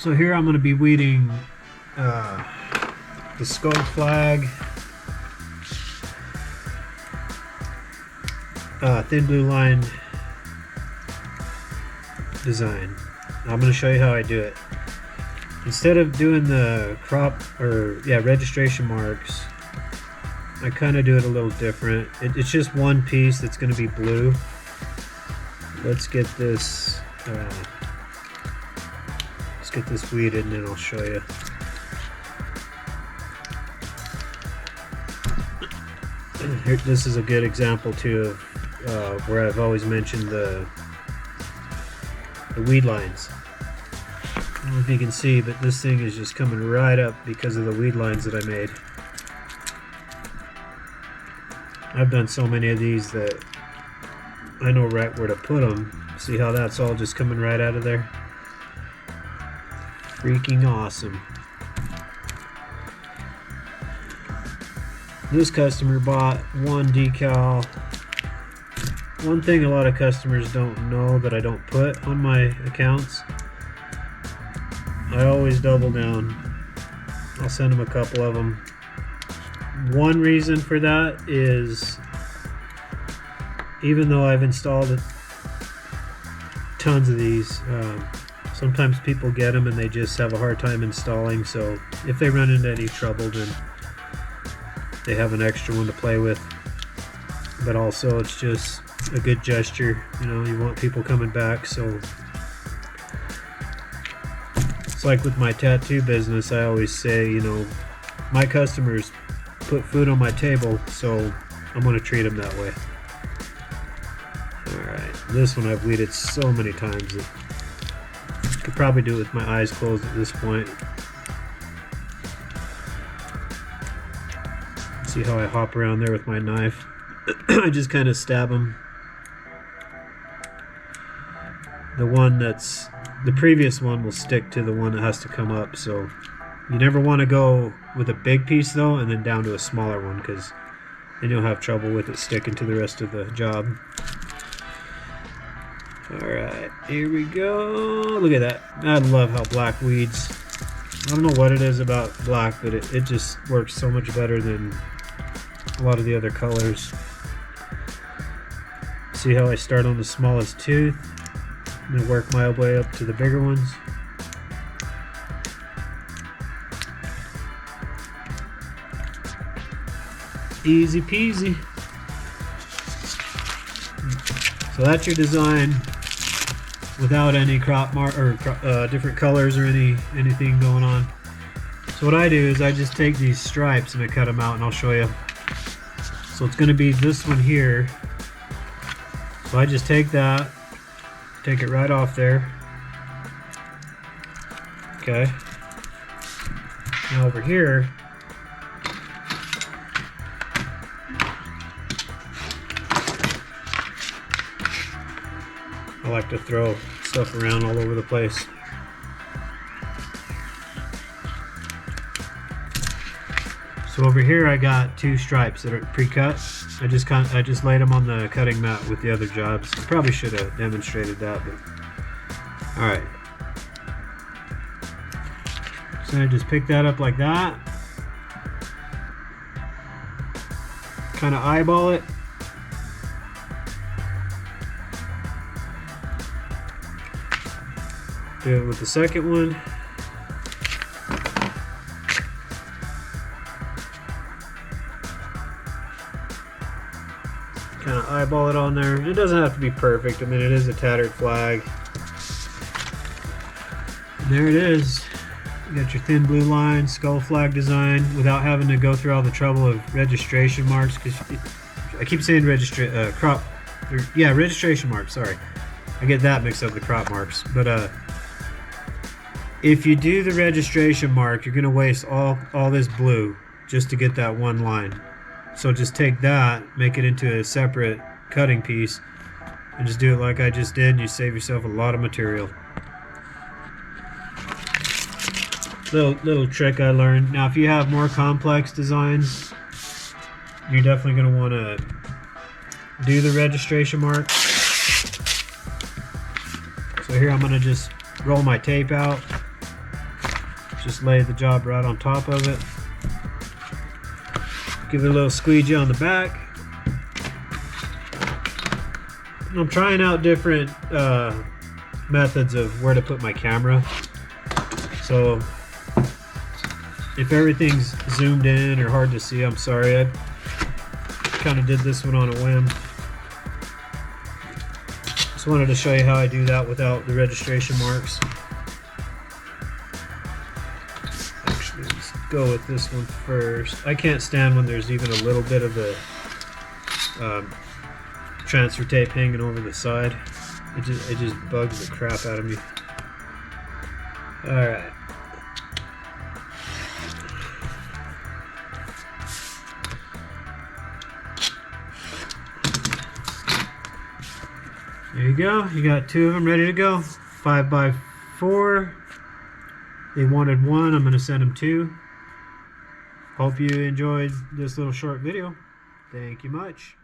So here I'm going to be weeding the skull flag, thin blue line design. I'm going to show you how I do it. Instead of doing the registration marks, I kind of do it a little different. It's just one piece that's going to be blue. Let's get this weeded and then I'll show you. Here, this is a good example too of where I've always mentioned the weed lines. I don't know if you can see, but this thing is just coming right up because of the weed lines that I made. I've done so many of these that I know right where to put them. See how that's all just coming right out of there? Freaking awesome. This customer bought one decal. One thing a lot of customers don't know that I don't put on my accounts, I always double down. I'll send them a couple of them. One reason for that is, even though I've installed tons of these, sometimes people get them and they just have a hard time installing, so if they run into any trouble, then they have an extra one to play with. But also it's just a good gesture, you know, you want people coming back. So it's like with my tattoo business, I always say, you know, my customers put food on my table, so I'm going to treat them that way. Alright, this one I've weeded so many times that I could probably do it with my eyes closed at this point. See how I hop around there with my knife? I just kind of stab them. The previous one will stick to the one that has to come up, so you never want to go with a big piece though and then down to a smaller one, because then you'll have trouble with it sticking to the rest of the job. Alright, here we go. Look at that. I love how black weeds. I don't know what it is about black, but it just works so much better than a lot of the other colors. See how I start on the smallest tooth and then work my way up to the bigger ones. Easy peasy. So that's your design without any crop mark or different colors or anything going on. So what I do is I just take these stripes and I cut them out, and I'll show you. So it's going to be this one here. So I just take that, take it right off there. Okay. Now over here, I like to throw stuff around all over the place. So over here I got two stripes that are pre-cut. I just laid them on the cutting mat with the other jobs. I probably should have demonstrated that, but alright. So I just pick that up like that. Kind of eyeball it. Do it with the second one. Kind of eyeball it on there. It doesn't have to be perfect. I mean, it is a tattered flag. And there it is. You got your thin blue line skull flag design without having to go through all the trouble of registration marks. Because I keep saying registration marks. Sorry, I get that mixed up with crop marks. But if you do the registration mark, you're gonna waste all this blue just to get that one line. So just take that, make it into a separate cutting piece, and just do it like I just did, and you save yourself a lot of material. Little trick I learned. Now if you have more complex designs, you're definitely going to want to do the registration mark. So here I'm going to just roll my tape out, Just lay the job right on top of it. Give it a little squeegee on the back. I'm trying out different methods of where to put my camera. So if everything's zoomed in or hard to see, I'm sorry. I kind of did this one on a whim. Just wanted to show you how I do that without the registration marks. Actually, let's go with this one first. I can't stand when there's even a little bit of the transfer tape hanging over the side. It just bugs the crap out of me. Alright. There you go. You got two of them ready to go. 5x4. They wanted one. I'm going to send them two. Hope you enjoyed this little short video. Thank you much.